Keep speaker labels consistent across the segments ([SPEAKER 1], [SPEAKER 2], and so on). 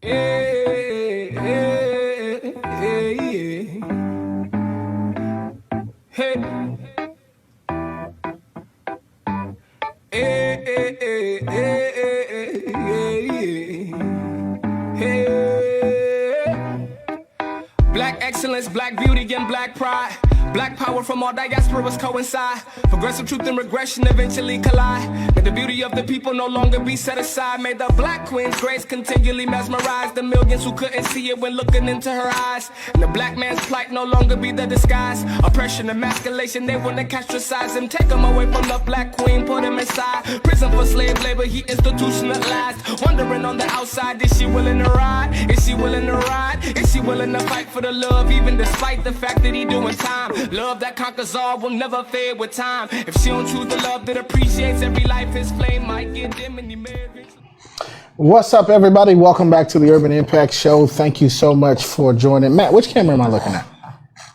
[SPEAKER 1] Hey, hey, hey, hey, hey, hey, hey. Black excellence, black beauty, and black pride. Black power from all diasporas coincide. Progressive truth and regression eventually collide. May the beauty of the people no longer be set aside. May the black queen's grace continually mesmerize the millions who couldn't see it when looking into her eyes. And the black man's plight no longer be the disguise. Oppression, emasculation, they wanna castricize him. Take him away from the black queen, put him inside prison for slave labor, he institutionalized. Wondering on the outside, is she willing to ride? Is she willing to ride? Is she willing to fight for the love, even despite the fact that he doing time? Love that conquers all will never fade with time. If she don't choose the love that appreciates every life, his flame might get dim and he may.
[SPEAKER 2] What's up, everybody? Welcome back to the Urban Impact Show. Thank you so much for joining. Matt, which camera am I looking at?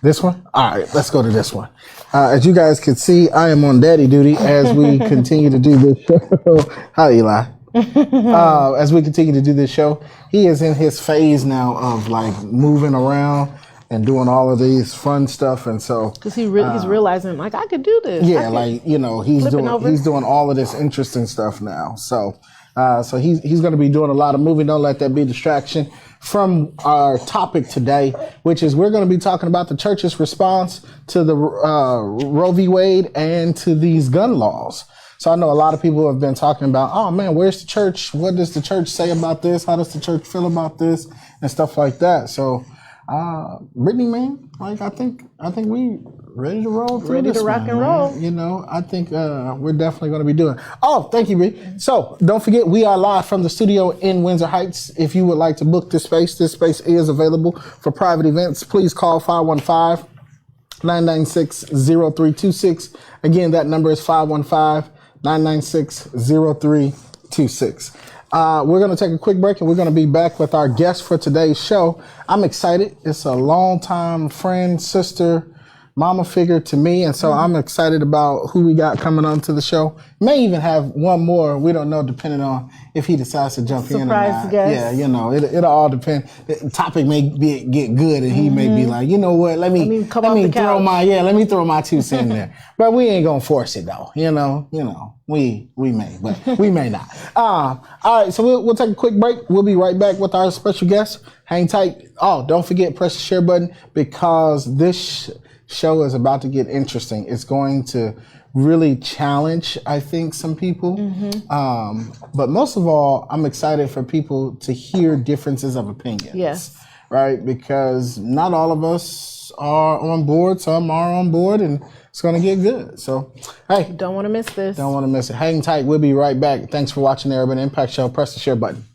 [SPEAKER 2] This one? All right, let's go to this one. As you guys can see, I am on daddy duty as we continue to do this show. Hi, Eli. As we continue to do this show, he is in his phase now of like moving around and doing all of these fun stuff, and so
[SPEAKER 3] because he's realizing like I could do this.
[SPEAKER 2] Yeah, like he's doing all of this interesting stuff now. So he's going to be doing a lot of moving. Don't let that be a distraction from our topic today, which is we're going to be talking about the church's response to the Roe v. Wade and to these gun laws. So I know a lot of people have been talking about, oh man, where's the church? What does the church say about this? How does the church feel about this? And stuff like that. So, Brittany, man, like I think we ready to roll through
[SPEAKER 3] Ready
[SPEAKER 2] this
[SPEAKER 3] to rock
[SPEAKER 2] one,
[SPEAKER 3] and
[SPEAKER 2] man.
[SPEAKER 3] roll.
[SPEAKER 2] You know, I think we're definitely going to be doing. Oh, thank you, Bree. So don't forget, we are live from the studio in Windsor Heights. If you would like to book this space is available for private events. Please call 515-996-0326. Again, that number is 515-996-0326. We're going to take a quick break and we're going to be back with our guest for today's show. I'm excited. It's a longtime friend, sister, mama figure to me. And so I'm excited about who we got coming on to the show. May even have one more. We don't know, depending on if he decides to jump in or not.
[SPEAKER 3] Guest.
[SPEAKER 2] Yeah, it'll all depend. The topic may get good and he may be like, you know what, let me throw my 2 cents in there. But we ain't gonna force it though. We may, but we may not. All right, so we'll take a quick break. We'll be right back with our special guest. Hang tight. Oh, don't forget, press the share button because this show is about to get interesting. It's going to really challenge, I think, some people. But most of all, I'm excited for people to hear differences of opinions.
[SPEAKER 3] Yes.
[SPEAKER 2] Right? Because not all of us are on board. Some are on board, and it's going to get good. So, hey.
[SPEAKER 3] Don't want to miss this.
[SPEAKER 2] Don't want to miss it. Hang tight. We'll be right back. Thanks for watching the Urban Impact Show. Press the share button.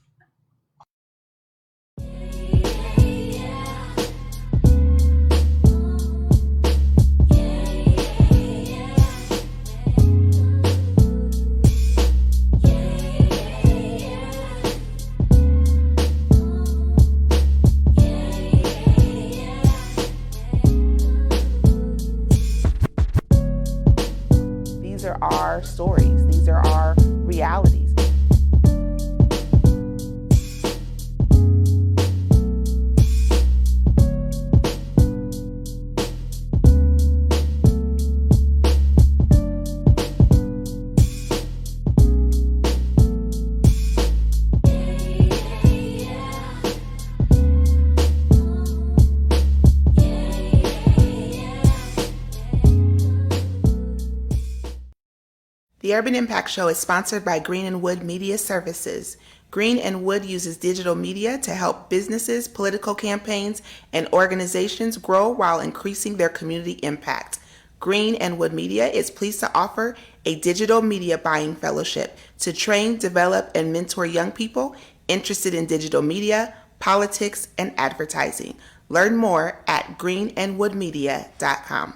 [SPEAKER 4] These are our stories. These are our realities. The Urban Impact Show is sponsored by Green & Wood Media Services. Green & Wood uses digital media to help businesses, political campaigns, and organizations grow while increasing their community impact. Green & Wood Media is pleased to offer a digital media buying fellowship to train, develop, and mentor young people interested in digital media, politics, and advertising. Learn more at greenandwoodmedia.com.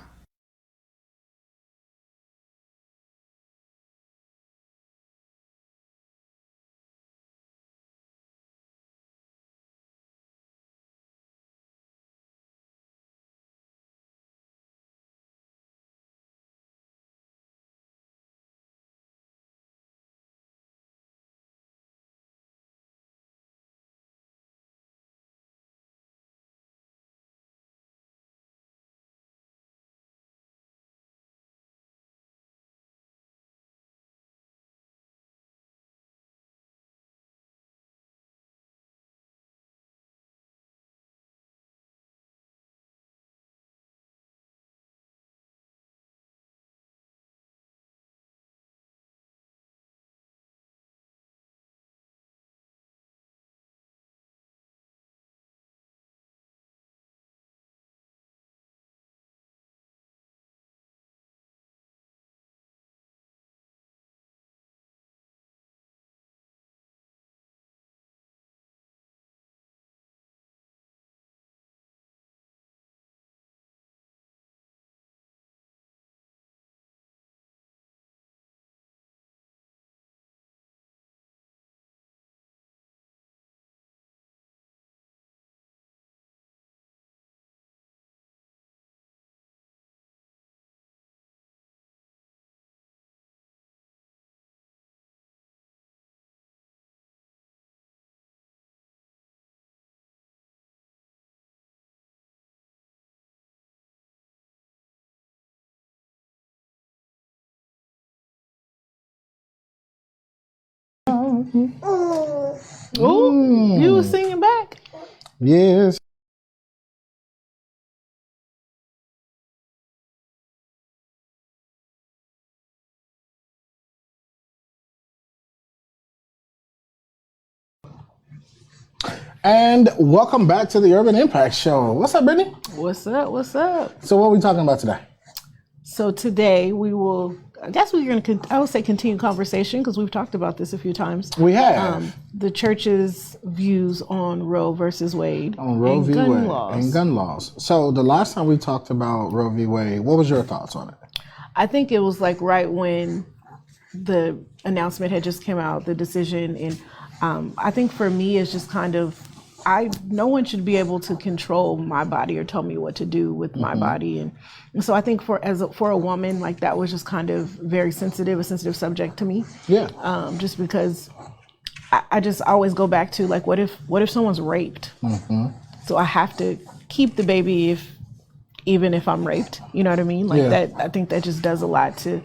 [SPEAKER 3] Ooh, you was singing back.
[SPEAKER 2] Yes. And welcome back to the Urban Impact Show. What's up, Brittany?
[SPEAKER 3] What's up? What's up?
[SPEAKER 2] So what are we talking about today?
[SPEAKER 3] So today we will, I guess we're going to, I would say continue conversation because we've talked about this a few times.
[SPEAKER 2] We have.
[SPEAKER 3] The church's views on Roe versus Wade.
[SPEAKER 2] On Roe v.
[SPEAKER 3] gun
[SPEAKER 2] Wade
[SPEAKER 3] laws.
[SPEAKER 2] and gun laws. So the last time we talked about Roe v. Wade, what was your thoughts on it?
[SPEAKER 3] I think it was like right when the announcement had just came out, the decision. And I think for me, it's just kind of, no one should be able to control my body or tell me what to do with my body. And so I think for a woman, like that was just kind of a sensitive subject to me.
[SPEAKER 2] Yeah.
[SPEAKER 3] Just because I just always go back to like, what if someone's raped? So I have to keep the baby even if I'm raped, you know what I mean? Like that, I think that just does a lot to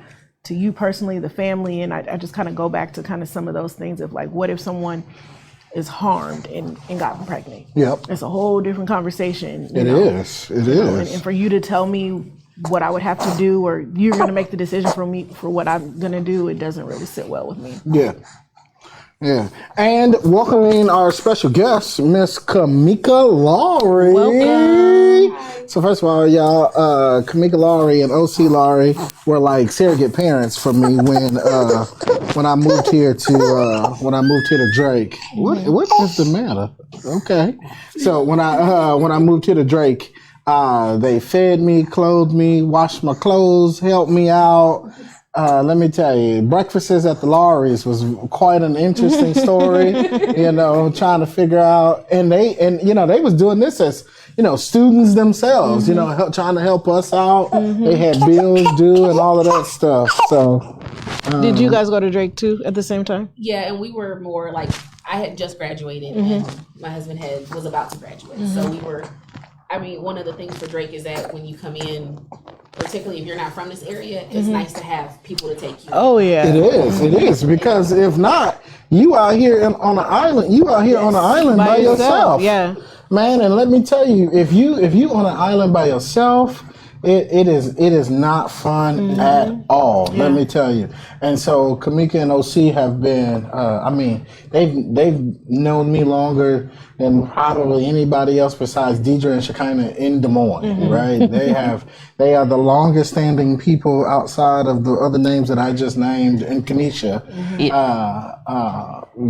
[SPEAKER 3] you personally, the family. And I just kind of go back to kind of some of those things of like, what if someone is harmed and gotten pregnant?
[SPEAKER 2] Yep.
[SPEAKER 3] It's a whole different conversation.
[SPEAKER 2] It is.
[SPEAKER 3] And for you to tell me what I would have to do, or you're going to make the decision for me for what I'm going to do, it doesn't really sit well with me.
[SPEAKER 2] Yeah. Yeah. And welcoming our special guest, Miss Kamika Lowry.
[SPEAKER 3] Welcome.
[SPEAKER 2] So first of all, y'all, Kamika Lowry and OC Lowry were like surrogate parents for me when I moved here to Drake. What is the matter? Okay. So when I moved here to Drake, they fed me, clothed me, washed my clothes, helped me out. Let me tell you, breakfasts at the Lowrys was quite an interesting story, trying to figure out, and they was doing this as, students themselves, trying to help us out. They had bills due and all of that stuff. So,
[SPEAKER 3] did you guys go to Drake too at the same time?
[SPEAKER 5] Yeah, and we were more like, I had just graduated and my husband was about to graduate. So we were, one of the things for Drake is that when you come in, particularly if you're not from this area, it's nice to have people to take you.
[SPEAKER 3] Oh yeah,
[SPEAKER 2] it is because if not, you out here on an island. You out here on an island by yourself.
[SPEAKER 3] Yeah,
[SPEAKER 2] man. And let me tell you, if you on an island by yourself, it is not fun at all. Yeah. Let me tell you. And so Kamika and OC have been. They've known me longer than probably anybody else besides Deidre and Shekinah in Des Moines, right? They are the longest standing people outside of the other names that I just named and Kenesha.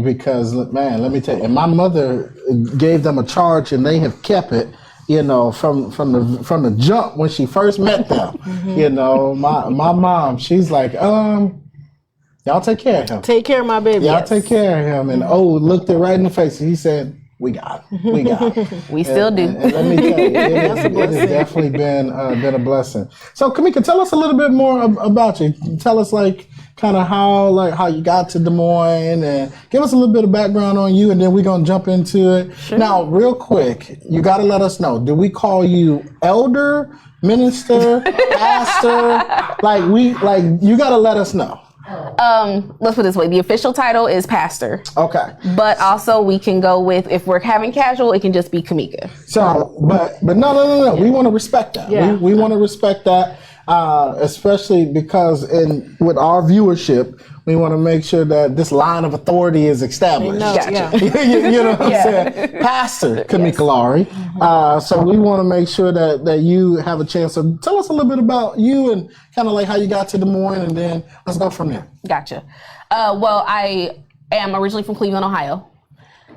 [SPEAKER 2] Because man, let me tell you, and my mother gave them a charge and they have kept it, from the jump when she first met them. My mom, she's like, y'all take care of him.
[SPEAKER 3] Take care of my baby.
[SPEAKER 2] Y'all take care of him. And looked her right in the face and he said, we got it.
[SPEAKER 5] We still do.
[SPEAKER 2] And let me tell you, it has definitely been a blessing. So Kamika, tell us a little bit more about you. Tell us kind of how you got to Des Moines, and give us a little bit of background on you, and then we're gonna jump into it. Sure. Now, real quick, you got to let us know. Do we call you elder, minister, pastor? You got to let us know.
[SPEAKER 5] Let's put it this way. The official title is pastor.
[SPEAKER 2] Okay.
[SPEAKER 5] But also we can go with, if we're having casual, it can just be Kamika.
[SPEAKER 2] So, but no. We want to respect that.
[SPEAKER 3] Yeah.
[SPEAKER 2] We want to respect that, especially because with our viewership, we want to make sure that this line of authority is established.
[SPEAKER 3] Gotcha.
[SPEAKER 2] You know what I'm saying? Pastor Kamika Lowry. So we want to make sure that you have a chance to tell us a little bit about you and kind of like how you got to Des Moines, and then let's go from there.
[SPEAKER 5] Gotcha. Well, I am originally from Cleveland, Ohio.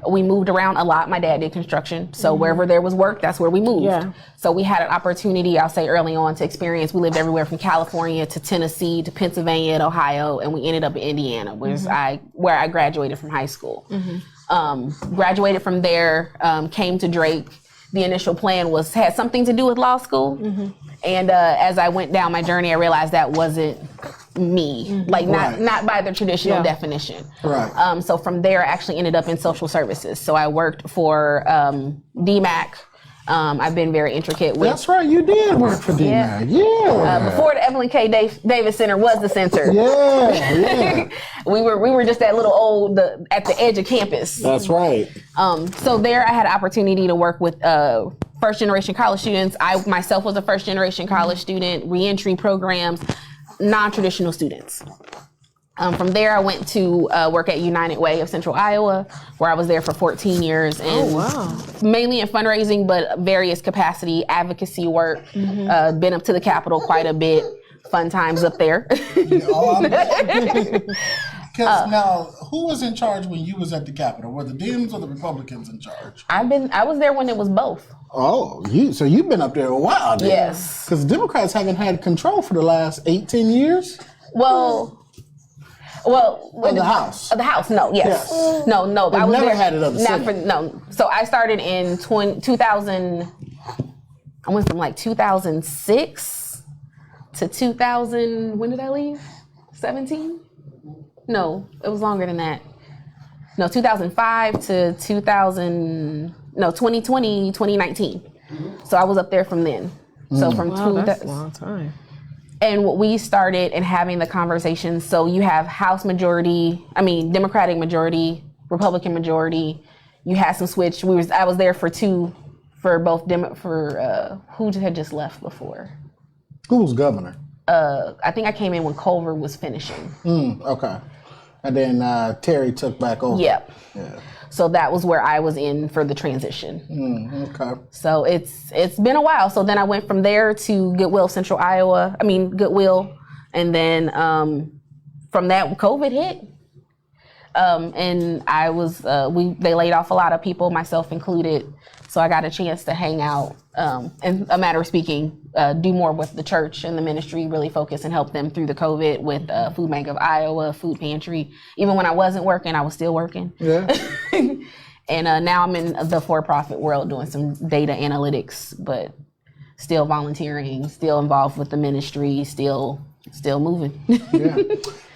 [SPEAKER 5] We moved around a lot. My dad did construction. So wherever there was work, that's where we moved. Yeah. So we had an opportunity, I'll say early on, to experience. We lived everywhere from California to Tennessee to Pennsylvania and Ohio. And we ended up in Indiana, where I graduated from high school. Graduated from there, came to Drake. The initial plan had something to do with law school. And as I went down my journey, I realized that wasn't me, not by the traditional definition.
[SPEAKER 2] Right.
[SPEAKER 5] So from there, I actually ended up in social services. So I worked for DMAC, I've been very intricate with.
[SPEAKER 2] That's right, you did work for DMAG. Yeah.
[SPEAKER 5] Before the Evelyn K. Davis Center was the center.
[SPEAKER 2] Yeah.
[SPEAKER 5] we were just that little old at the edge of campus.
[SPEAKER 2] That's right.
[SPEAKER 5] So there, I had an opportunity to work with first generation college students. I myself was a first generation college student. Reentry programs, non-traditional students. From there, I went to work at United Way of Central Iowa, where I was there for 14 years. And mainly in fundraising, but various capacity, advocacy work. Been up to the Capitol quite a bit. Fun times up there.
[SPEAKER 2] Now, who was in charge when you was at the Capitol? Were the Dems or the Republicans in charge?
[SPEAKER 5] I was there when it was both.
[SPEAKER 2] Oh, so you've been up there a while then.
[SPEAKER 5] Yes.
[SPEAKER 2] Because Democrats haven't had control for the last 18 years?
[SPEAKER 5] Well,
[SPEAKER 2] the House.
[SPEAKER 5] The House, no, yes. No.
[SPEAKER 2] They've
[SPEAKER 5] I was
[SPEAKER 2] never
[SPEAKER 5] there,
[SPEAKER 2] had it of the Senate.
[SPEAKER 5] No. So I started in 2000, I went from like 2006 to 2000, when did I leave? 17? No, it was longer than that. No, 2005 to 2019. So I was up there from then. So from
[SPEAKER 3] that's a long time.
[SPEAKER 5] And what we started and having the conversations, so you have Democratic majority, Republican majority. You had some switch. I was there for both who had just left before.
[SPEAKER 2] Who was governor?
[SPEAKER 5] I think I came in when Culver was finishing.
[SPEAKER 2] Okay. And then Terry took back over.
[SPEAKER 5] Yep.
[SPEAKER 2] Yeah.
[SPEAKER 5] So that was where I was in for the transition.
[SPEAKER 2] Okay.
[SPEAKER 5] So it's been a while. So then I went from there to Goodwill Central Iowa. Goodwill. And then from that, COVID hit. And I was, they laid off a lot of people, myself included. So I got a chance to hang out, and a matter of speaking, do more with the church and the ministry, really focus and help them through the COVID with Food Bank of Iowa, Food Pantry. Even when I wasn't working, I was still working.
[SPEAKER 2] Yeah.
[SPEAKER 5] And now I'm in the for-profit world doing some data analytics, but still volunteering, still involved with the ministry, still moving.
[SPEAKER 2] Yeah.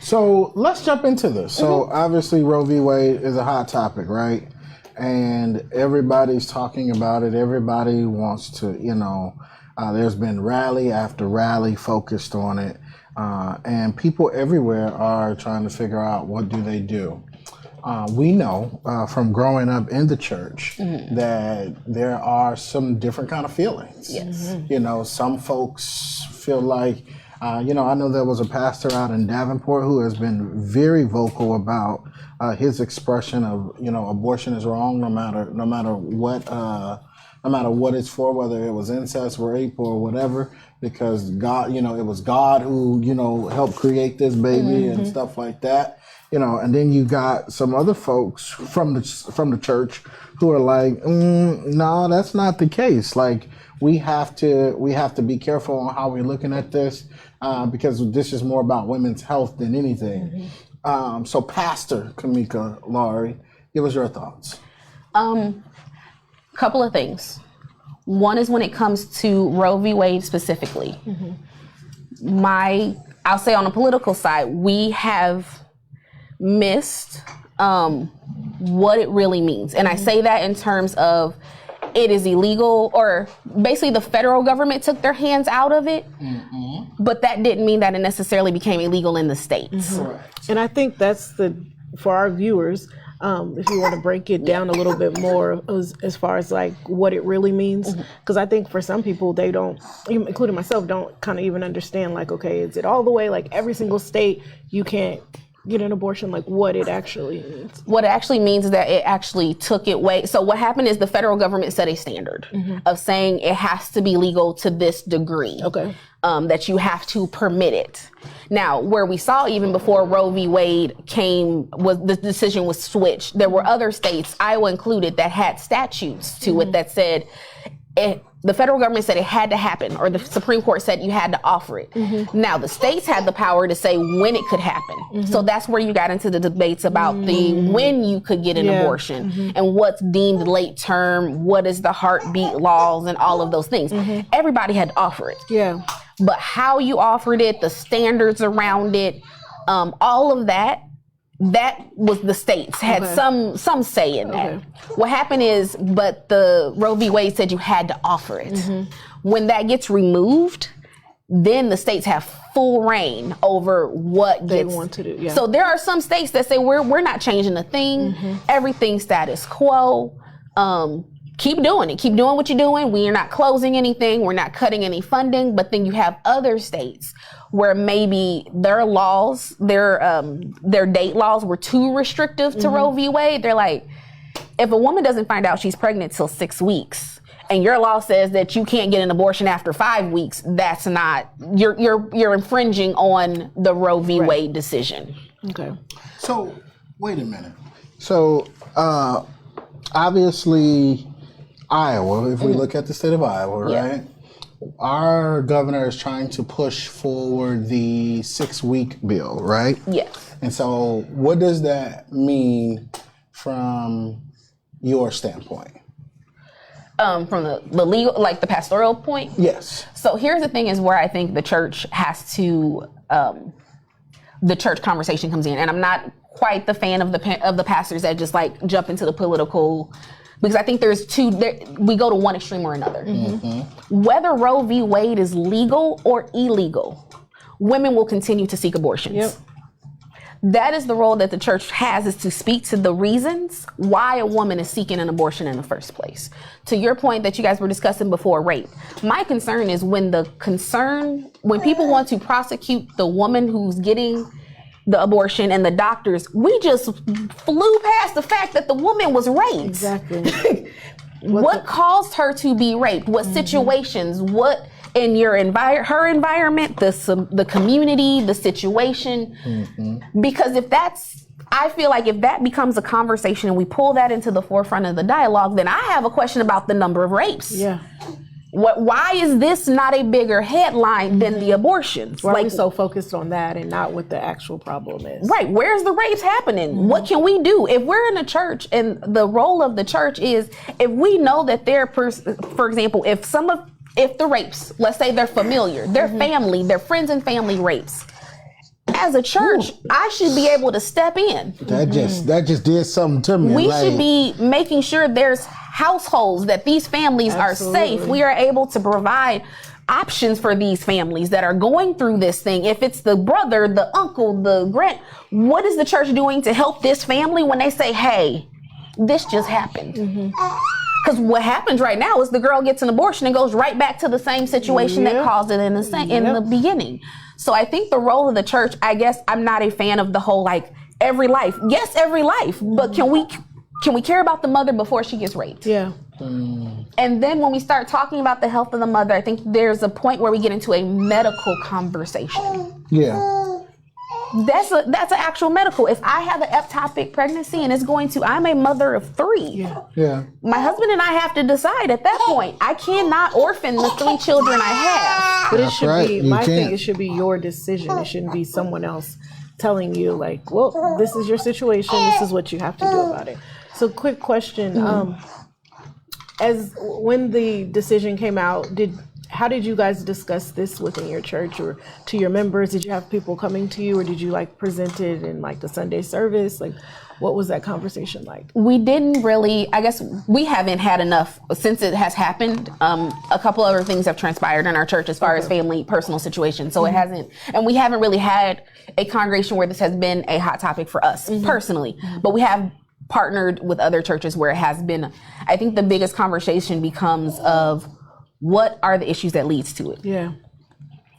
[SPEAKER 2] So let's jump into this. So obviously Roe v. Wade is a hot topic, right? And everybody's talking about it. Everybody wants to, there's been rally after rally focused on it. And people everywhere are trying to figure out what do they do. We know from growing up in the church that there are some different kind of feelings.
[SPEAKER 5] Yes.
[SPEAKER 2] Some folks feel like, I know there was a pastor out in Davenport who has been very vocal about his expression of, abortion is wrong no matter what it's for, whether it was incest, rape, or whatever, because God, it was God who, helped create this baby and stuff like that. And then you got some other folks from the church who are like, no, that's not the case. Like we have to be careful on how we're looking at this because this is more about women's health than anything. So Pastor Kamika Laurie, give us your thoughts.
[SPEAKER 5] Couple of things. One is when it comes to Roe v. Wade specifically. I'll say on the political side, we have missed what it really means. And I say that in terms of it is illegal, or basically the federal government took their hands out of it, but that didn't mean that it necessarily became illegal in the states.
[SPEAKER 3] And I think that's for our viewers, if you want to break it down a little bit more as far as like what it really means. Because I think for some people, they don't, including myself, don't kind of even understand like, okay, is it all the way like every single state you can't get an abortion, like what it actually means? What
[SPEAKER 5] it actually means is that it actually took it way. So what happened is the federal government set a standard of saying it has to be legal to this degree.
[SPEAKER 3] Okay.
[SPEAKER 5] That you have to permit it. Now, where we saw even before Roe v. Wade was the decision was switched. There were other states, Iowa included, that had statutes to it that said the federal government said it had to happen, or the Supreme Court said you had to offer it. Now, the states had the power to say when it could happen. So that's where you got into the debates about when you could get an abortion and what's deemed late term, what is the heartbeat laws and all of those things. Everybody had to offer it.
[SPEAKER 3] Yeah.
[SPEAKER 5] But how you offered it, the standards around it, all of that that was the states had some say in that. What happened is, but the Roe v. Wade said you had to offer it. When that gets removed, then the states have full reign over what
[SPEAKER 3] they want to do. Yeah.
[SPEAKER 5] So there are some states that say we're not changing a thing. Everything's status quo. Keep doing it. Keep doing what you're doing. We are not closing anything. We're not cutting any funding. But then you have other states where maybe their laws, their date laws were too restrictive to Roe v. Wade. They're like, if a woman doesn't find out she's pregnant till 6 weeks, and your law says that you can't get an abortion after 5 weeks, that's not, you're infringing on the Roe v. Wade decision.
[SPEAKER 3] Okay.
[SPEAKER 2] So, wait a minute. So, obviously, Iowa, if we look at the state of Iowa, right? Our governor is trying to push forward the 6-week bill, right?
[SPEAKER 5] Yes.
[SPEAKER 2] And so what does that mean from your standpoint?
[SPEAKER 5] From the legal, like the pastoral point?
[SPEAKER 2] Yes.
[SPEAKER 5] So here's the thing is where I think the church has to, the church conversation comes in. And I'm not quite the fan of the pastors that just like jump into the political, because I think there's we go to one extreme or another. Whether Roe v. Wade is legal or illegal, women will continue to seek abortions. That is the role that the church has, is to speak to the reasons why a woman is seeking an abortion in the first place. To your point that you guys were discussing before, rape. My concern is when people want to prosecute the woman who's getting the abortion and the doctors, we just flew past the fact that the woman was raped.
[SPEAKER 3] Exactly.
[SPEAKER 5] What caused her to be raped? What situations? What in her environment, the community, the situation? Because I feel like if that becomes a conversation and we pull that into the forefront of the dialogue, then I have a question about the number of rapes.
[SPEAKER 3] Yeah.
[SPEAKER 5] Why is this not a bigger headline than the abortions?
[SPEAKER 3] Why are we so focused on that and not what the actual problem is?
[SPEAKER 5] Right. Where's the rapes happening? What can we do? If we're in a church and the role of the church is, if we know that for example, if the rapes, let's say they're familiar, their family, their friends and family rapes, as a church, I should be able to step in.
[SPEAKER 2] That just did something to me.
[SPEAKER 5] We should be making sure there's households, that these families are safe. We are able to provide options for these families that are going through this thing. If it's the brother, the uncle, the what is the church doing to help this family when they say, hey, this just happened? Because what happens right now is the girl gets an abortion and goes right back to the same situation that caused it in the beginning. So I think the role of the church, I guess I'm not a fan of the whole like every life. Yes, every life, but can we care about the mother before she gets raped?
[SPEAKER 3] Yeah.
[SPEAKER 5] And then when we start talking about the health of the mother, I think there's a point where we get into a medical conversation.
[SPEAKER 2] Yeah.
[SPEAKER 5] That's an actual medical. If I have an ectopic pregnancy and I'm a mother of 3.
[SPEAKER 2] Yeah.
[SPEAKER 5] My husband and I have to decide at that point. I cannot orphan the 3 children I have.
[SPEAKER 3] But it should be, my thing, it should be your decision. It shouldn't be someone else telling you like, well, this is your situation. This is what you have to do about it. So quick question. As when the decision came out, how did you guys discuss this within your church or to your members? Did you have people coming to you, or did you like present it in like the Sunday service? Like, what was that conversation like?
[SPEAKER 5] We didn't really, I guess we haven't had enough since it has happened. A couple other things have transpired in our church as far as family, personal situations. So it hasn't, and we haven't really had a congregation where this has been a hot topic for us personally, but we have partnered with other churches where it has been. I think the biggest conversation becomes of, what are the issues that leads to it?
[SPEAKER 3] Yeah.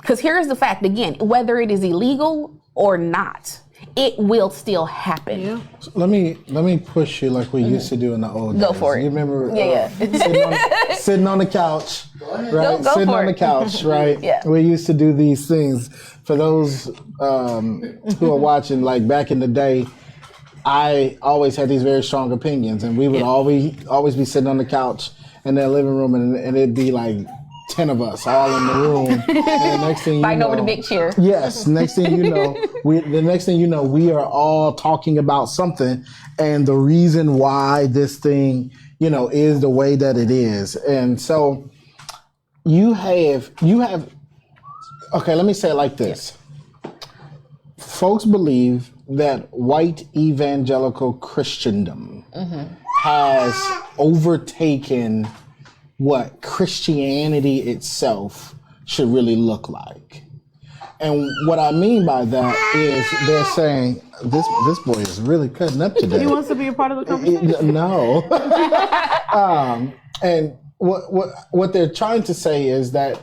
[SPEAKER 5] Because here's the fact, again, whether it is illegal or not, it will still happen.
[SPEAKER 3] Yeah.
[SPEAKER 2] So let me push you like we used to do in the old days.
[SPEAKER 5] Go for it.
[SPEAKER 2] You remember
[SPEAKER 5] Sitting
[SPEAKER 2] on the couch, right?
[SPEAKER 5] Go
[SPEAKER 2] sitting
[SPEAKER 5] for
[SPEAKER 2] on the
[SPEAKER 5] it.
[SPEAKER 2] couch, right?
[SPEAKER 5] Yeah.
[SPEAKER 2] We used to do these things. For those who are watching, like back in the day, I always had these very strong opinions, and we would always be sitting on the couch in their living room, and it'd be like 10 of us all in the room. And the next thing you
[SPEAKER 5] fighting
[SPEAKER 2] know,
[SPEAKER 5] over the big chair.
[SPEAKER 2] Yes. Next thing you know, we are all talking about something and the reason why this thing, is the way that it is. And so you have, okay, let me say it like this. folks believe that white evangelical Christendom has overtaken what Christianity itself should really look like. And what I mean by that is they're saying, this boy is really cutting up today.
[SPEAKER 3] He wants to be a part of the conversation?
[SPEAKER 2] No. And what they're trying to say is that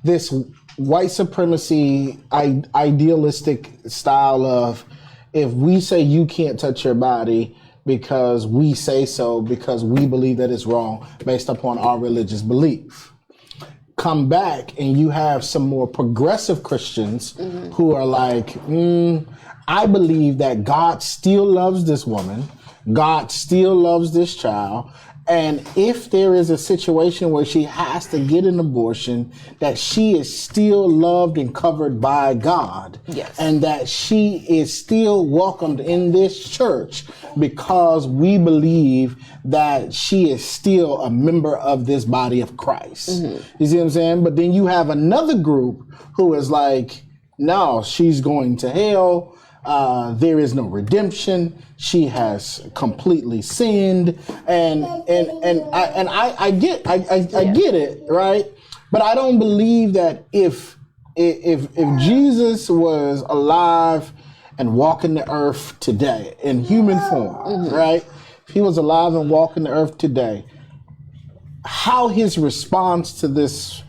[SPEAKER 2] this white supremacy idealistic style of, if we say you can't touch your body because we say so, because we believe that it's wrong based upon our religious belief. Come back and you have some more progressive Christians who are like, I believe that God still loves this woman. God still loves this child. And if there is a situation where she has to get an abortion, that she is still loved and covered by God.
[SPEAKER 5] Yes.
[SPEAKER 2] And that she is still welcomed in this church because we believe that she is still a member of this body of Christ. You see what I'm saying? But then you have another group who is like, no, she's going to hell. There is no redemption. She has completely sinned, and I get it, right? But I don't believe that if Jesus was alive and walking the earth today in human form, right? If he was alive and walking the earth today, how his response to this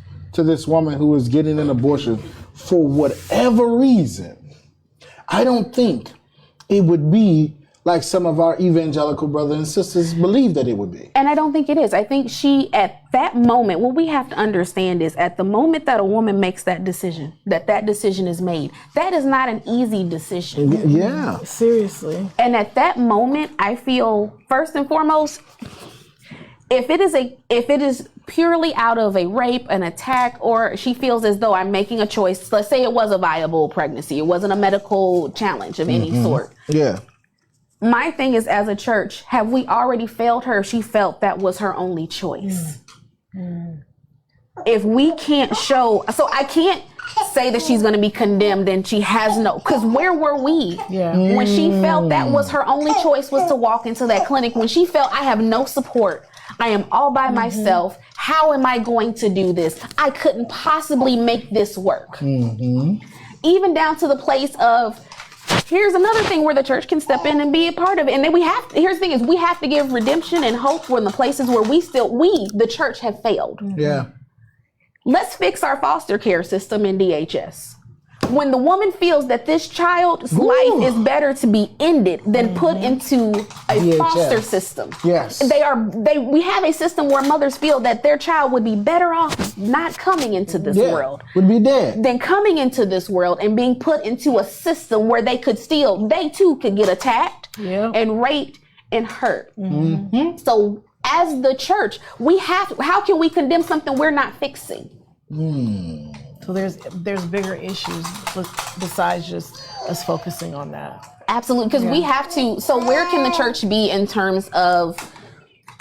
[SPEAKER 2] woman who was getting an abortion for whatever reason, I don't think it would be like some of our evangelical brothers and sisters believe that it would be.
[SPEAKER 5] And I don't think it is. I think she, at that moment, what we have to understand is at the moment that a woman makes that decision is made, that is not an easy decision.
[SPEAKER 2] Yeah.
[SPEAKER 3] Seriously.
[SPEAKER 5] And at that moment, I feel, first and foremost, if it is purely out of a rape, an attack, or she feels as though I'm making a choice, let's say it was a viable pregnancy, it wasn't a medical challenge of any sort.
[SPEAKER 2] Yeah.
[SPEAKER 5] My thing is, as a church, have we already failed her if she felt that was her only choice? If we can't show, so I can't say that she's going to be condemned and she has no, because where were we? When she felt that was her only choice was to walk into that clinic, when she felt I have no support, I am all by myself. How am I going to do this? I couldn't possibly make this work. Even down to the place of, here's another thing where the church can step in and be a part of it. And then here's the thing is, we have to give redemption and hope for the places where the church, have failed.
[SPEAKER 2] Yeah.
[SPEAKER 5] Let's fix our foster care system in DHS. When the woman feels that this child's life is better to be ended than put into a
[SPEAKER 2] DHS.
[SPEAKER 5] foster system.
[SPEAKER 2] Yes.
[SPEAKER 5] We have a system where mothers feel that their child would be better off not coming into this world.
[SPEAKER 2] Would be dead.
[SPEAKER 5] Than coming into this world and being put into a system where they too could get attacked and raped and hurt. So as the church, how can we condemn something we're not fixing?
[SPEAKER 3] So there's bigger issues besides just us focusing on that.
[SPEAKER 5] Absolutely, because we have to. So where can the church be in terms of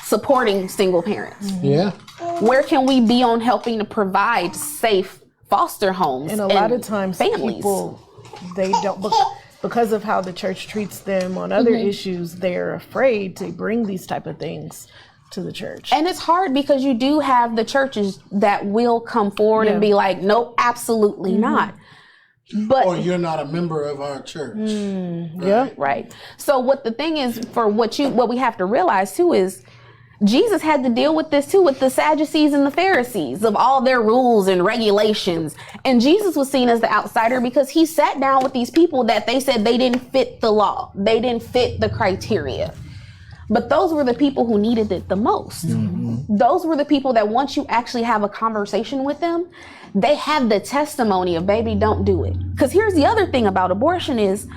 [SPEAKER 5] supporting single parents?
[SPEAKER 2] Yeah.
[SPEAKER 5] Where can we be on helping to provide safe foster homes?
[SPEAKER 3] And a lot of times
[SPEAKER 5] families,
[SPEAKER 3] people, they don't, because of how the church treats them on other issues, they're afraid to bring these type of things to the church.
[SPEAKER 5] And it's hard because you do have the churches that will come forward and be like, nope, absolutely not. But
[SPEAKER 2] or you're not a member of our church.
[SPEAKER 5] Right. So what the thing is, for what we have to realize too is, Jesus had to deal with this too, with the Sadducees and the Pharisees, of all their rules and regulations. And Jesus was seen as the outsider because he sat down with these people that they said they didn't fit the law. They didn't fit the criteria. But those were the people who needed it the most. Those were the people that once you actually have a conversation with them, they have the testimony of, baby, don't do it. Because here's the other thing about abortion is,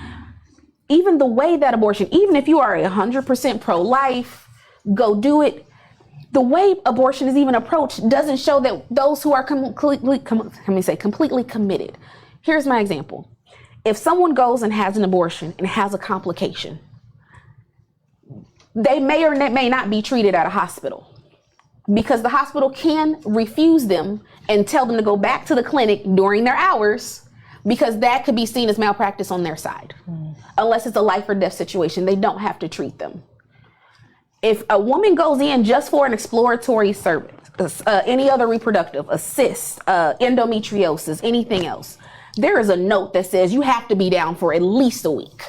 [SPEAKER 5] even the way that abortion, even if you are 100% pro-life, go do it, the way abortion is even approached doesn't show that those who are completely committed. Here's my example. If someone goes and has an abortion and has a complication, they may or may not be treated at a hospital, because the hospital can refuse them and tell them to go back to the clinic during their hours, because that could be seen as malpractice on their side. Unless it's a life or death situation, they don't have to treat them. If a woman goes in just for an exploratory service, any other reproductive, a cyst, endometriosis, anything else, there is a note that says you have to be down for at least a week.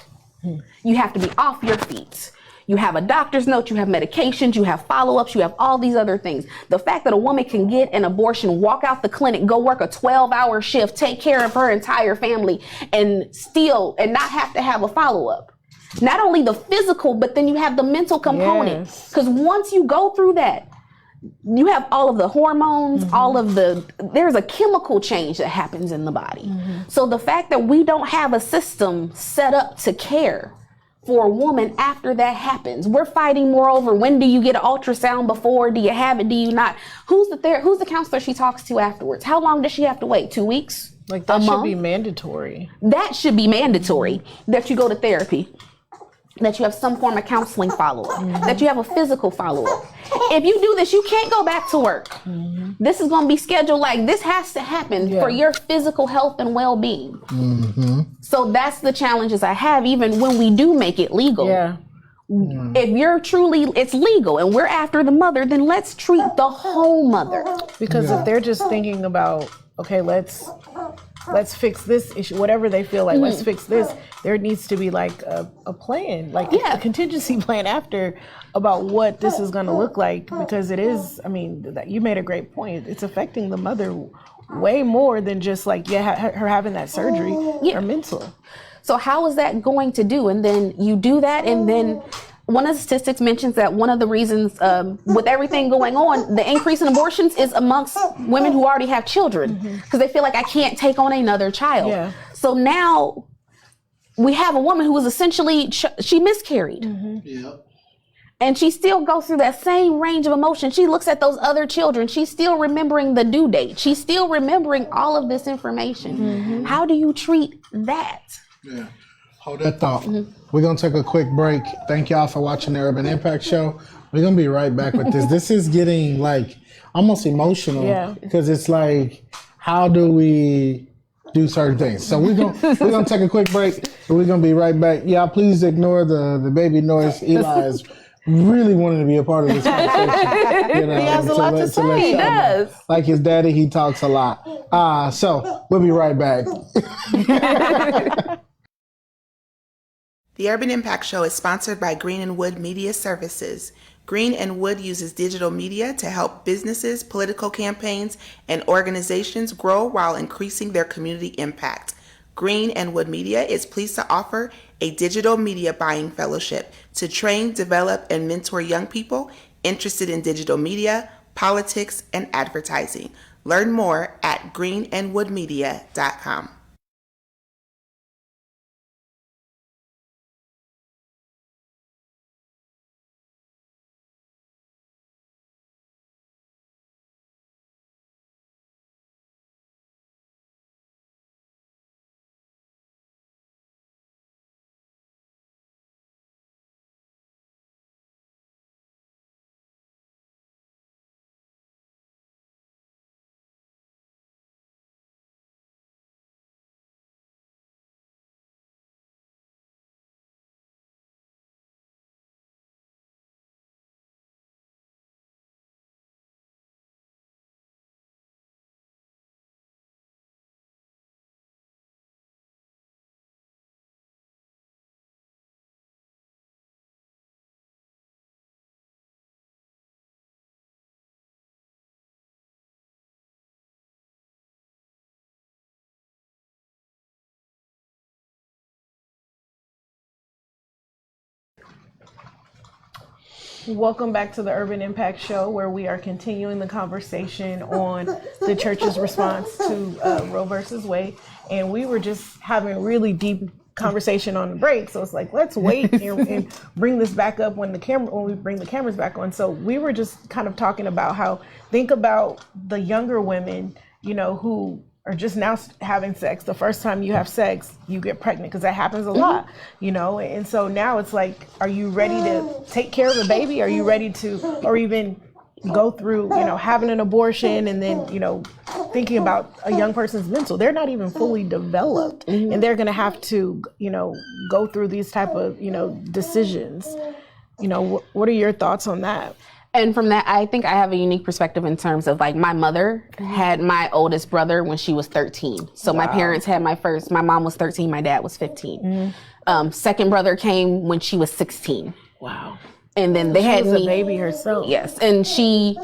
[SPEAKER 5] You have to be off your feet. You have a doctor's note, you have medications, you have follow-ups, you have all these other things. The fact that a woman can get an abortion, walk out the clinic, go work a 12-hour shift, take care of her entire family, and not have to have a follow-up. Not only the physical, but then you have the mental component. Because once you go through that, you have all of the hormones, there's a chemical change that happens in the body. So the fact that we don't have a system set up to care for a woman after that happens, we're fighting more over when do you get an ultrasound before, do you have it, do you not? Who's the counselor she talks to afterwards? How long does she have to wait? 2 weeks?
[SPEAKER 3] Like that should be mandatory.
[SPEAKER 5] That should be mandatory, that you go to therapy, that you have some form of counseling follow-up, that you have a physical follow-up. If you do this, you can't go back to work. This is going to be scheduled, like this has to happen for your physical health and well-being. So that's the challenges I have, even when we do make it legal. If you're truly, it's legal and we're after the mother, then let's treat the whole mother.
[SPEAKER 3] Because if they're just thinking about, okay, let's fix this issue, whatever they feel like, let's fix this, there needs to be like a plan, like a contingency plan after about what this is going to look like, because it is, I mean, you made a great point. It's affecting the mother way more than just like, her having that surgery or mental.
[SPEAKER 5] So how is that going to do? And then you do that, and then one of the statistics mentions that one of the reasons with everything going on, the increase in abortions is amongst women who already have children, because they feel like I can't take on another child. So now we have a woman who was essentially, she miscarried. And she still goes through that same range of emotion. She looks at those other children. She's still remembering the due date. She's still remembering all of this information. How do you treat that?
[SPEAKER 2] Hold that thought. We're going to take a quick break. Thank y'all for watching the Urban Impact Show. We're going to be right back with this. This is getting like almost emotional because it's like, how do we do certain things? So we're gonna take a quick break. We're going to be right back. Y'all, please ignore the baby noise. Eli is really wanting to be a part of this conversation. You know,
[SPEAKER 3] he has a lot to say.
[SPEAKER 5] He does.
[SPEAKER 2] Like his daddy, he talks a lot. So we'll be right back.
[SPEAKER 4] The Urban Impact Show is sponsored by Green & Wood Media Services. Green & Wood uses digital media to help businesses, political campaigns, and organizations grow while increasing their community impact. Green & Wood Media is pleased to offer a digital media buying fellowship to train, develop, and mentor young people interested in digital media, politics, and advertising. Learn more at greenandwoodmedia.com.
[SPEAKER 3] Welcome back to the Urban Impact Show, where we are continuing the conversation on the church's response to Roe versus Wade. And we were just having really deep conversation on the break. So it's like, let's wait and bring this back up when we bring the cameras back on. So we were just kind of talking about how, think about the younger women, you know, who are just now having sex. The first time you have sex, you get pregnant, because that happens a lot, you know? And so now it's like, are you ready to take care of a baby? Are you ready to, or even go through, you know, having an abortion and then, you know, thinking about a young person's mental. They're not even fully developed, and they're going to have to, go through these type of, decisions. What are your thoughts on that?
[SPEAKER 5] And from that, I think I have a unique perspective in terms of like my mother had my oldest brother when she was 13. So my parents had my mom was 13, my dad was 15. Second brother came when she was 16.
[SPEAKER 3] Wow.
[SPEAKER 5] And then they had me.
[SPEAKER 3] A baby herself.
[SPEAKER 5] Yes. And she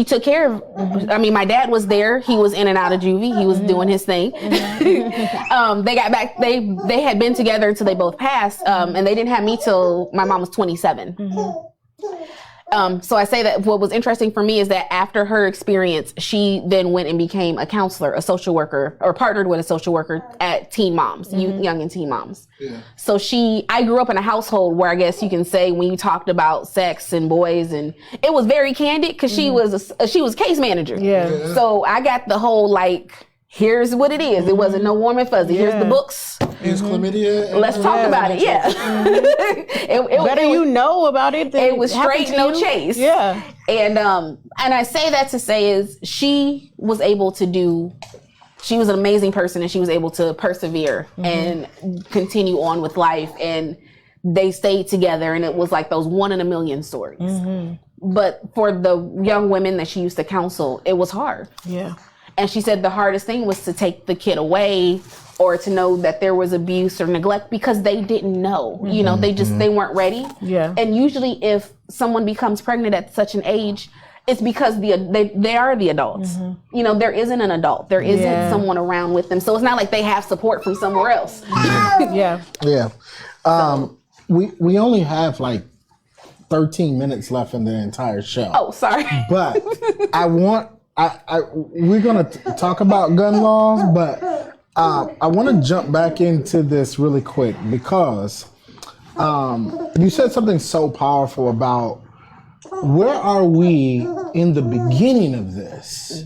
[SPEAKER 5] took care of, I mean, my dad was there. He was in and out of juvie. He was doing his thing. They got back, they had been together until they both passed. And they didn't have me till my mom was 27. So I say that what was interesting for me is that after her experience, she then went and became a counselor, a social worker, or partnered with a social worker at Teen Moms, Young and Teen Moms. Yeah. So I grew up in a household where I guess you can say when you talked about sex and boys, and it was very candid because she was case manager.
[SPEAKER 3] Yeah.
[SPEAKER 5] So I got the whole here's what it is. It wasn't no warm and fuzzy. Here's the books.
[SPEAKER 2] Is chlamydia?
[SPEAKER 5] Let's talk about it. Yeah.
[SPEAKER 3] You know about it.
[SPEAKER 5] It was straight, no chase.
[SPEAKER 3] Yeah.
[SPEAKER 5] And I say that to say is she was an amazing person, and she was able to persevere and continue on with life. And they stayed together, and it was like those 1 in a million stories. But for the young women that she used to counsel, it was hard.
[SPEAKER 3] Yeah.
[SPEAKER 5] And she said the hardest thing was to take the kid away or to know that there was abuse or neglect because they didn't know. They weren't ready.
[SPEAKER 3] Yeah.
[SPEAKER 5] And usually if someone becomes pregnant at such an age, it's because they are the adults. There isn't an adult. There isn't someone around with them. So it's not like they have support from somewhere else.
[SPEAKER 3] Yeah.
[SPEAKER 2] We only have 13 minutes left in the entire show.
[SPEAKER 5] Oh, sorry.
[SPEAKER 2] But we're going to talk about gun laws, but I want to jump back into this really quick because you said something so powerful about where are we in the beginning of this,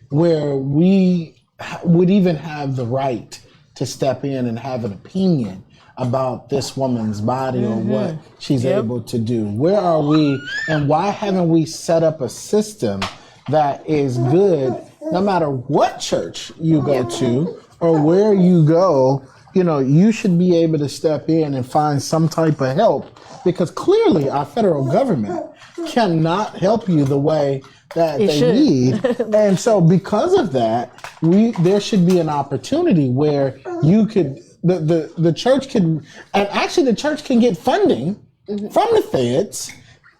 [SPEAKER 2] where we would even have the right to step in and have an opinion about this woman's body or what she's able to do. Where are we, and why haven't we set up a system that is good no matter what church you go to or where you go? You should be able to step in and find some type of help, because clearly our federal government cannot help you the way that they need. And so because of that, there should be an opportunity where you could, the church can, and actually the church can get funding from the feds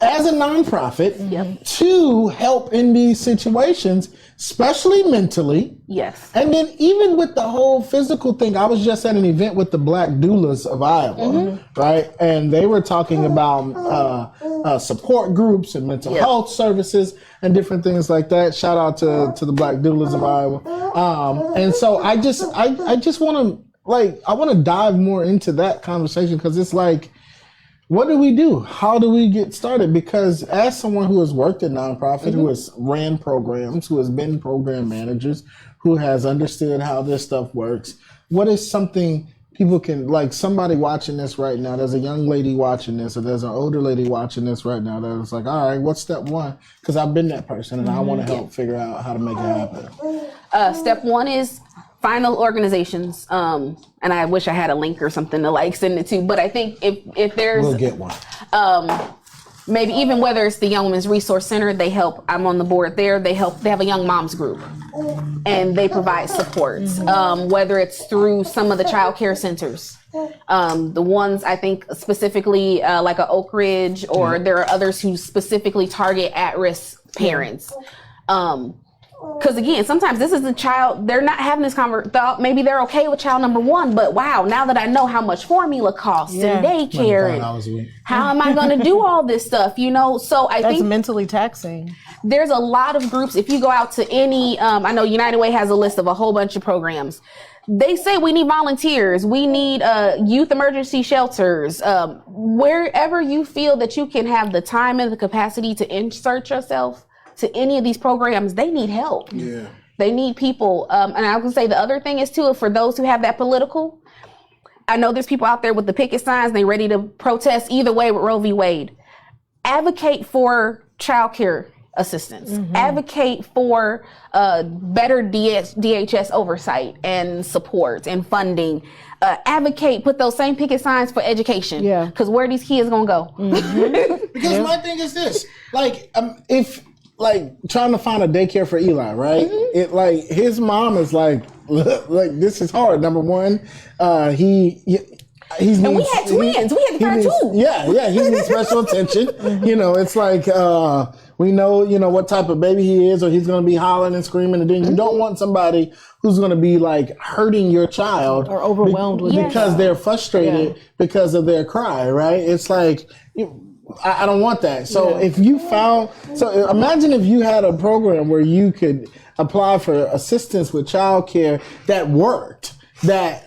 [SPEAKER 2] as a nonprofit to help in these situations, especially mentally.
[SPEAKER 5] Yes.
[SPEAKER 2] And then even with the whole physical thing, I was just at an event with the Black Doulas of Iowa, right? And they were talking about support groups and mental health services and different things like that. Shout out to the Black Doulas of Iowa. And so I just want to I want to dive more into that conversation, because it's what do we do? How do we get started? Because as someone who has worked in nonprofit, who has ran programs, who has been program managers, who has understood how this stuff works, what is something people can, somebody watching this right now, there's a young lady watching this, or there's an older lady watching this right now that's all right, what's step one? Because I've been that person and I want to help figure out how to make it happen.
[SPEAKER 5] Step one is find organizations, and I wish I had a link or something to send it to, but I think if there's,
[SPEAKER 2] we'll get one.
[SPEAKER 5] Maybe even whether it's the Young Women's Resource Center, they help. I'm on the board there. They have a young moms group, and they provide supports. Whether it's through some of the child care centers, the ones I think specifically like a Oak Ridge, or there are others who specifically target at-risk parents. Because again, sometimes this is a child, they're not having this thought. Maybe they're okay with child number one, but wow, now that I know how much formula costs and daycare, and how am I going to do all this stuff? So I think
[SPEAKER 3] that's mentally taxing.
[SPEAKER 5] There's a lot of groups. If you go out to any, I know United Way has a list of a whole bunch of programs. They say we need volunteers. We need youth emergency shelters. Wherever you feel that you can have the time and the capacity to insert yourself to any of these programs, they need help.
[SPEAKER 2] Yeah.
[SPEAKER 5] They need people. And I would say the other thing is too, for those who have that political, I know there's people out there with the picket signs, they ready to protest either way with Roe v. Wade. Advocate for childcare assistance. Advocate for better DHS oversight and support and funding. Advocate, put those same picket signs for education. Yeah. Because where are these kids gonna go?
[SPEAKER 2] Because my thing is this, like, if trying to find a daycare for Eli, right? It like his mom is like this is hard. Number one, he's
[SPEAKER 5] and we had twins. We had to find two.
[SPEAKER 2] Yeah, he needs special attention. You know, it's like we know, you know, what type of baby he is, or he's going to be hollering and screaming, and then you don't want somebody who's going to be like hurting your child
[SPEAKER 3] or overwhelmed with
[SPEAKER 2] because they're frustrated because of their cry, right? It's like I don't want that. So if you found, so imagine if you had a program where you could apply for assistance with childcare that worked. That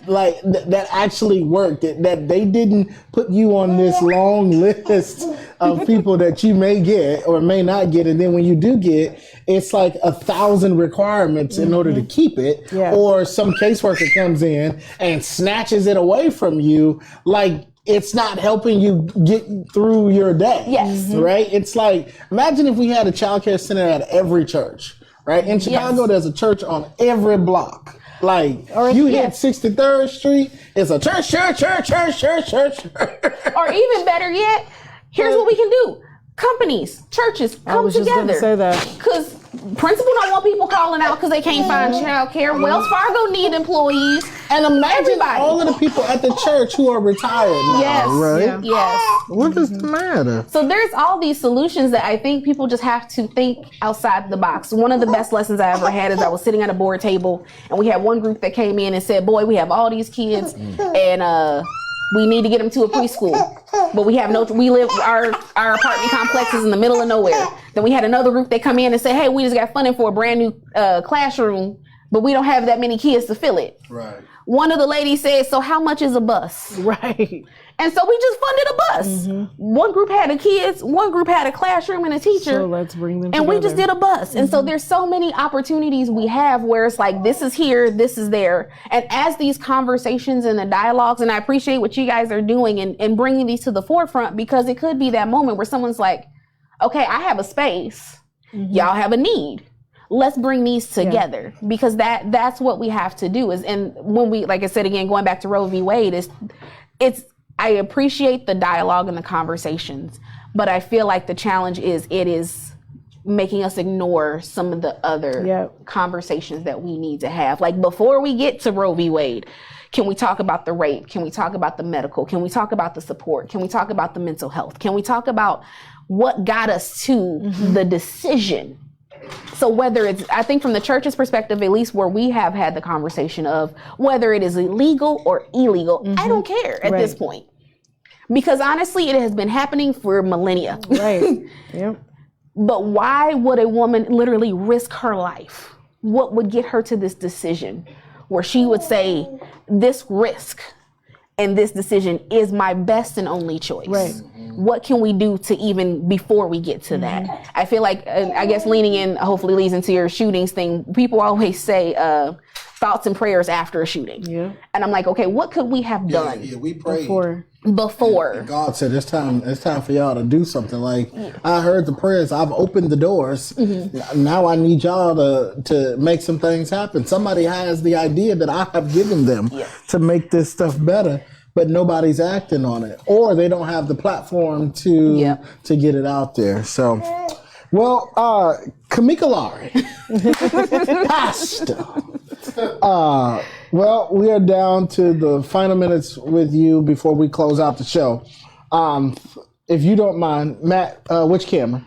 [SPEAKER 2] actually worked. That they didn't put you on this long list of people that you may get or may not get, and then when you do get, it's like 1,000 requirements in order to keep it, or some caseworker comes in and snatches it away from you. Like, it's not helping you get through your day.
[SPEAKER 5] Yes.
[SPEAKER 2] Right? It's like, imagine if we had a childcare center at every church, right? In Chicago, there's a church on every block. Like, you hit 63rd Street, it's a church.
[SPEAKER 5] Or even better yet, here's what we can do. Companies, churches, come together.
[SPEAKER 3] I was just going to say that.
[SPEAKER 5] Because principal don't want people calling out because they can't find childcare. Wells Fargo need employees.
[SPEAKER 2] And imagine all of the people at the church who are retired now, right?
[SPEAKER 5] Yeah. Yes.
[SPEAKER 2] What does the matter?
[SPEAKER 5] So there's all these solutions that I think people just have to think outside the box. One of the best lessons I ever had is I was sitting at a board table and we had one group that came in and said, boy, we have all these kids and we need to get them to a preschool, but we have our apartment complex is in the middle of nowhere. Then we had another group that come in and say, hey, we just got funding for a brand new classroom, but we don't have that many kids to fill it.
[SPEAKER 2] Right.
[SPEAKER 5] One of the ladies said, so how much is a bus?
[SPEAKER 3] Right.
[SPEAKER 5] And so we just funded a bus. One group had the kids, one group had a classroom and a teacher.
[SPEAKER 3] So let's bring them
[SPEAKER 5] and
[SPEAKER 3] together.
[SPEAKER 5] We just did a bus. And so there's so many opportunities we have where it's like, this is here, this is there. And as these conversations and the dialogues, and I appreciate what you guys are doing and bringing these to the forefront, because it could be that moment where someone's like, okay, I have a space. Y'all have a need. Let's bring these together because that's what we have to do and when we, like I said, again, going back to Roe v. Wade, I appreciate the dialogue and the conversations, but I feel like the challenge is it is making us ignore some of the other conversations that we need to have. Like before we get to Roe v. Wade, can we talk about the rape? Can we talk about the medical? Can we talk about the support? Can we talk about the mental health? Can we talk about what got us to the decision? So whether it's, I think from the church's perspective, at least where we have had the conversation of whether it is illegal or illegal, I don't care at this point. Because honestly, it has been happening for millennia.
[SPEAKER 3] Right. Yep.
[SPEAKER 5] But why would a woman literally risk her life? What would get her to this decision where she would say, this risk and this decision is my best and only choice? Right. What can we do to even before we get to that? I feel like, I guess leaning in, hopefully leads into your shootings thing. People always say thoughts and prayers after a shooting. Yeah. And I'm like, okay, what could we have done?
[SPEAKER 2] Yeah, we prayed.
[SPEAKER 5] Before.
[SPEAKER 2] God said it's time for y'all to do something. Like I heard the prayers, I've opened the doors. Now I need y'all to make some things happen. Somebody has the idea that I have given them to make this stuff better, but nobody's acting on it, or they don't have the platform to get it out there. So, well, Kamika Lowry, Pastor. Well, we are down to the final minutes with you before we close out the show. If you don't mind, Matt, which camera?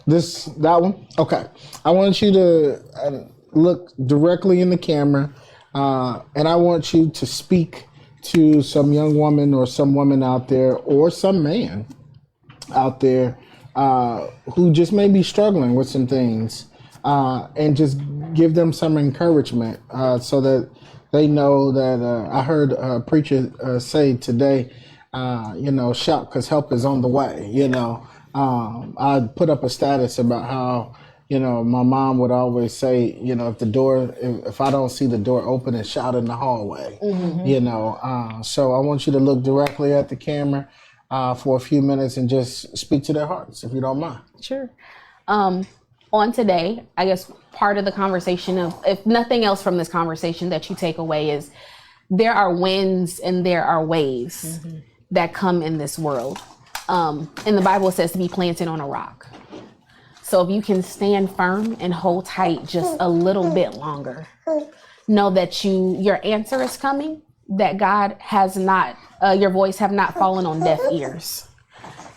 [SPEAKER 2] That one? Okay. I want you to look directly in the camera, and I want you to speak to some young woman or some woman out there or some man out there who just may be struggling with some things. And just give them some encouragement so that they know that I heard a preacher say today, shout because help is on the way. I put up a status about how, my mom would always say, if I don't see the door open, and shout in the hallway, so I want you to look directly at the camera. for a few minutes and just speak to their hearts, if you don't mind.
[SPEAKER 5] Sure. On today, I guess part of the conversation of, if nothing else from this conversation that you take away, is there are winds and there are waves that come in this world. And the Bible says to be planted on a rock. So if you can stand firm and hold tight just a little bit longer, know that your answer is coming, that God has not, your voice have not fallen on deaf ears.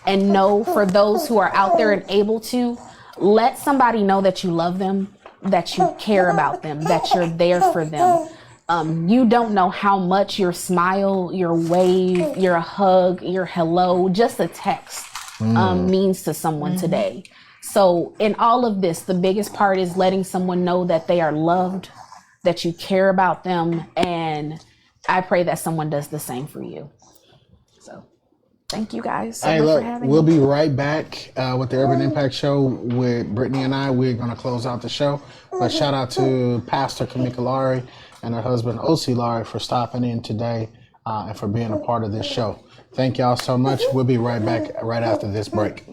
[SPEAKER 5] And know, for those who are out there and able to, let somebody know that you love them, that you care about them, that you're there for them. You don't know how much your smile, your wave, your hug, your hello, just a text means to someone today. So in all of this, the biggest part is letting someone know that they are loved, that you care about them. And I pray that someone does the same for you. So thank you guys so much for having me.
[SPEAKER 2] We'll be right back with the Urban Impact Show with Brittany and I. We're going to close out the show. But shout out to Pastor Kamika Lowry and her husband, O.C. Lowry, for stopping in today and for being a part of this show. Thank y'all so much. We'll be right back right after this break.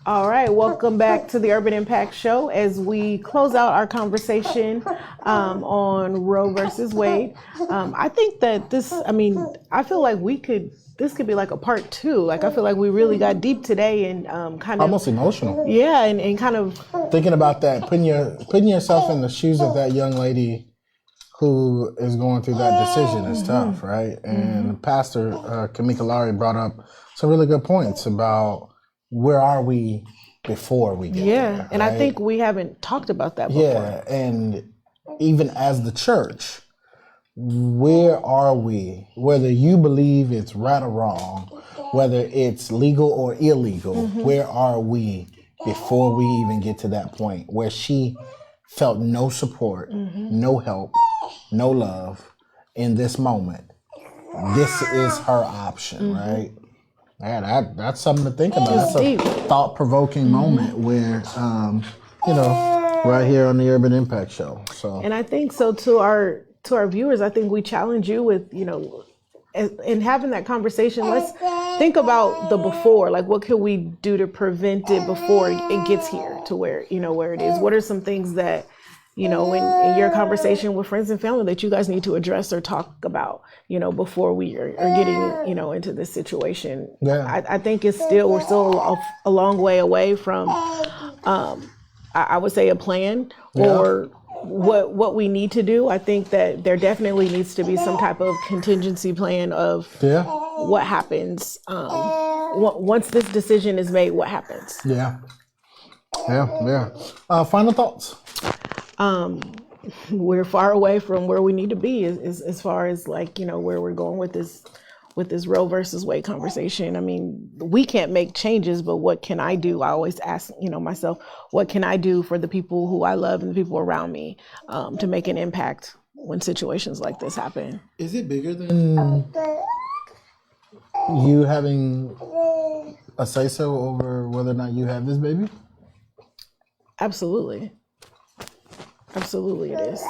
[SPEAKER 3] All right, welcome back to the Urban Impact Show as we close out our conversation on Roe versus Wade. I think that I feel like this could be like a part 2. Like, I feel like we really got deep today and kind of
[SPEAKER 2] almost emotional.
[SPEAKER 3] Yeah, and kind of
[SPEAKER 2] thinking about that, putting yourself in the shoes of that young lady who is going through that decision is tough, right? And Pastor Kamika Lowry brought up some really good points about where are we before we get there,
[SPEAKER 3] and
[SPEAKER 2] right?
[SPEAKER 3] I think we haven't talked about that before.
[SPEAKER 2] Yeah, and even as the church, where are we? Whether you believe it's right or wrong, whether it's legal or illegal, where are we before we even get to that point where she felt no support, no help, no love in this moment? This is her option, right? Yeah, that's something to think about. That's a thought-provoking moment where, right here on the Urban Impact Show. So,
[SPEAKER 3] and I think so to our viewers, I think we challenge you with, in having that conversation, let's think about the before. Like, what could we do to prevent it before it gets here to where, where it is? What are some things that, in your conversation with friends and family that you guys need to address or talk about, before we are getting, into this situation?
[SPEAKER 2] Yeah.
[SPEAKER 3] I think we're still a long way away from, I would say, a plan or what we need to do. I think that there definitely needs to be some type of contingency plan of what happens once this decision is made. What happens?
[SPEAKER 2] Yeah. Final thoughts.
[SPEAKER 3] We're far away from where we need to be as far as like, where we're going with this Roe versus Wade conversation. I mean, we can't make changes, but what can I do? I always ask, myself, what can I do for the people who I love and the people around me to make an impact when situations like this happen?
[SPEAKER 2] Is it bigger than you having a say-so over whether or not you have this baby?
[SPEAKER 3] Absolutely it is.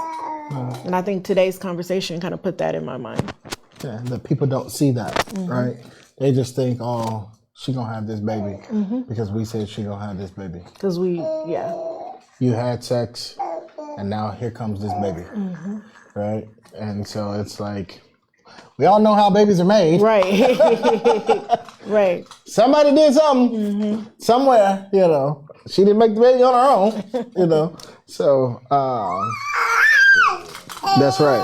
[SPEAKER 3] And I think today's conversation kind of put that in my mind.
[SPEAKER 2] Yeah, that people don't see that, right? They just think, oh, she gonna have this baby because we said she gonna have this baby.
[SPEAKER 3] Because
[SPEAKER 2] you had sex, and now here comes this baby, right? And so it's like, we all know how babies are made.
[SPEAKER 3] Right. Right.
[SPEAKER 2] Somebody did something somewhere, She didn't make the baby on her own, So, that's right.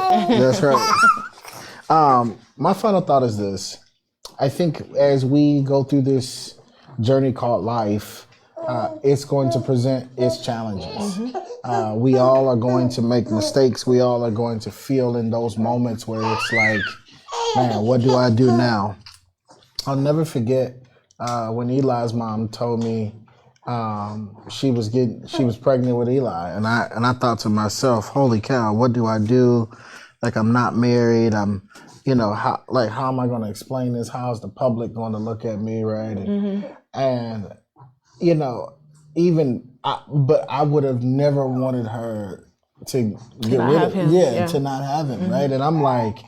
[SPEAKER 2] My final thought is this. I think as we go through this journey called life, it's going to present its challenges. We all are going to make mistakes. We all are going to feel in those moments where it's like, man, what do I do now? I'll never forget when Eli's mom told me she was pregnant with Eli, and I thought to myself, holy cow, what do I do? Like, I'm not married. I'm, how am I going to explain this? How's the public going to look at me, right? And but I would have never wanted her to get rid of him. To not have him, right? And I'm like,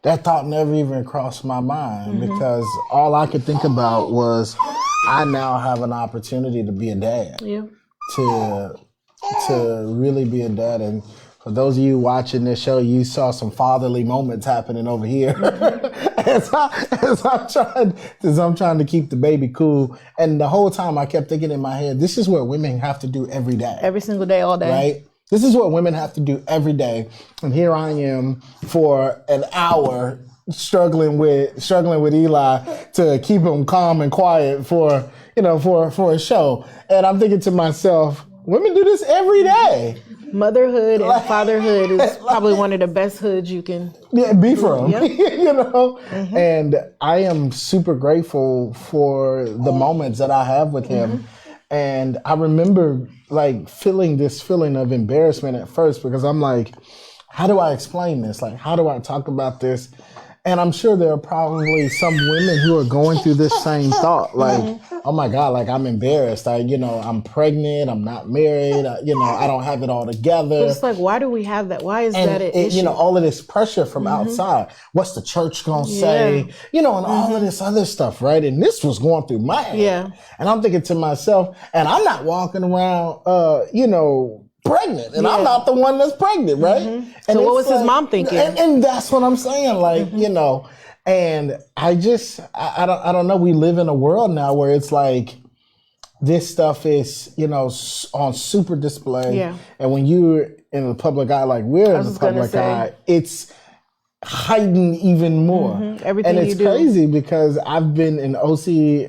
[SPEAKER 2] that thought never even crossed my mind because all I could think about was, I now have an opportunity to be a dad. Yeah. To really be a dad. And for those of you watching this show, you saw some fatherly moments happening over here. as I'm trying to keep the baby cool. And the whole time I kept thinking in my head, this is what women have to do every day.
[SPEAKER 3] Every single day, all day.
[SPEAKER 2] Right? This is what women have to do every day. And here I am for an hour struggling with Eli to keep him calm and quiet for a show. And I'm thinking to myself, women do this every day.
[SPEAKER 3] Motherhood and fatherhood is probably one of the best hoods you can
[SPEAKER 2] be from. Yep. And I am super grateful for the moments that I have with him. And I remember feeling this feeling of embarrassment at first because I'm like, how do I explain this? Like, how do I talk about this? And I'm sure there are probably some women who are going through this same thought, like, oh my God, like I'm embarrassed. I'm pregnant. I'm not married. I don't have it all together.
[SPEAKER 3] But it's like, why do we have that? Why is that an issue?
[SPEAKER 2] All of this pressure from outside. What's the church gonna say? And all of this other stuff, right? And this was going through my head. Yeah. And I'm thinking to myself, and I'm not walking around, pregnant, and I'm not the one that's pregnant, right? And
[SPEAKER 3] so what was his mom thinking?
[SPEAKER 2] And that's what I'm saying, and I don't know. We live in a world now where it's like this stuff is, on super display. Yeah. And when you're in the public eye, like we're in the public eye, it's heightened even more.
[SPEAKER 3] Everything
[SPEAKER 2] and it's crazy because I've been in OC,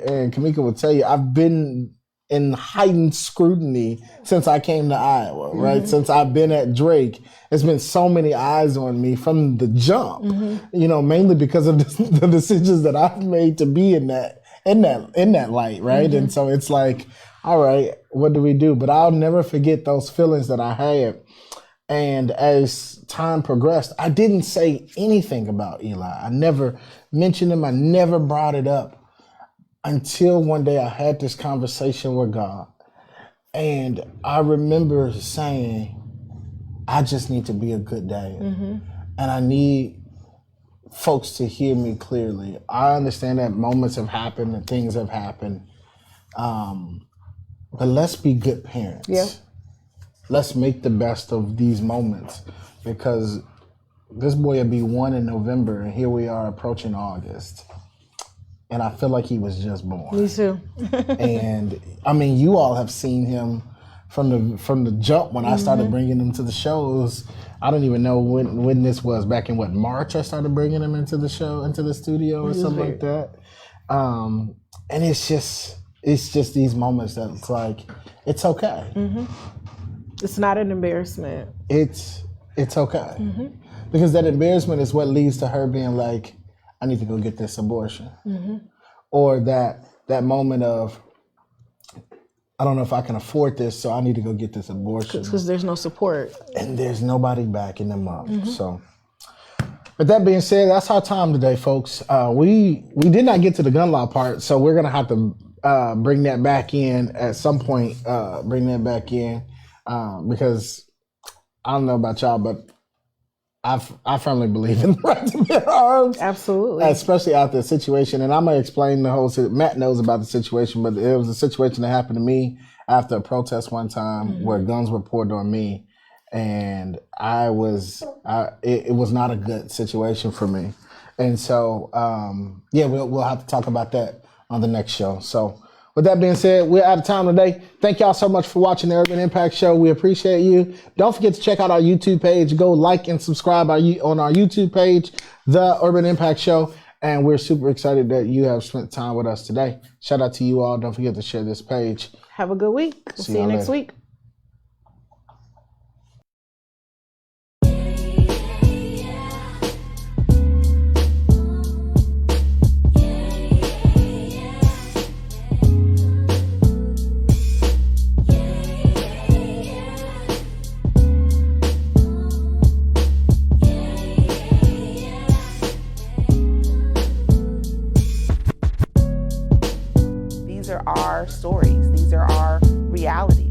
[SPEAKER 2] and Kamika will tell you, I've been in heightened scrutiny since I came to Iowa, right? Since I've been at Drake, there's been so many eyes on me from the jump, mainly because of the decisions that I've made to be in that light, right? And so it's like, all right, what do we do? But I'll never forget those feelings that I had. And as time progressed, I didn't say anything about Eli. I never mentioned him. I never brought it up. Until one day I had this conversation with God. And I remember saying, I just need to be a good dad. And I need folks to hear me clearly. I understand that moments have happened and things have happened. But let's be good parents.
[SPEAKER 3] Yeah.
[SPEAKER 2] Let's make the best of these moments, because this boy will be 1 in November, and here we are approaching August. And I feel like he was just born.
[SPEAKER 3] Me too.
[SPEAKER 2] And I mean, you all have seen him from the jump when I started bringing him to the shows. I don't even know when this was, back in March I started bringing him into the studio or something like that. And it's just these moments that it's like, it's okay.
[SPEAKER 3] It's not an embarrassment.
[SPEAKER 2] It's okay. Because that embarrassment is what leads to her being like, I need to go get this abortion. Or that moment of, I don't know if I can afford this, so I need to go get this abortion.
[SPEAKER 3] Because there's no support.
[SPEAKER 2] And there's nobody backing them up. So, with that being said, that's our time today, folks. We did not get to the gun law part, so we're going to have to bring that back in at some point. Because I don't know about y'all, but I firmly believe in the right to bear arms.
[SPEAKER 3] Absolutely.
[SPEAKER 2] Especially after the situation. And I'm going to explain the whole Matt knows about the situation, but it was a situation that happened to me after a protest one time where guns were poured on me. And it was not a good situation for me. And so, we'll have to talk about that on the next show. So, with that being said, we're out of time today. Thank y'all so much for watching the Urban Impact Show. We appreciate you. Don't forget to check out our YouTube page. Go like and subscribe on our YouTube page, The Urban Impact Show. And we're super excited that you have spent time with us today. Shout out to you all. Don't forget to share this page.
[SPEAKER 3] Have a good week. We'll see you next week.
[SPEAKER 4] These are our stories. These are our realities.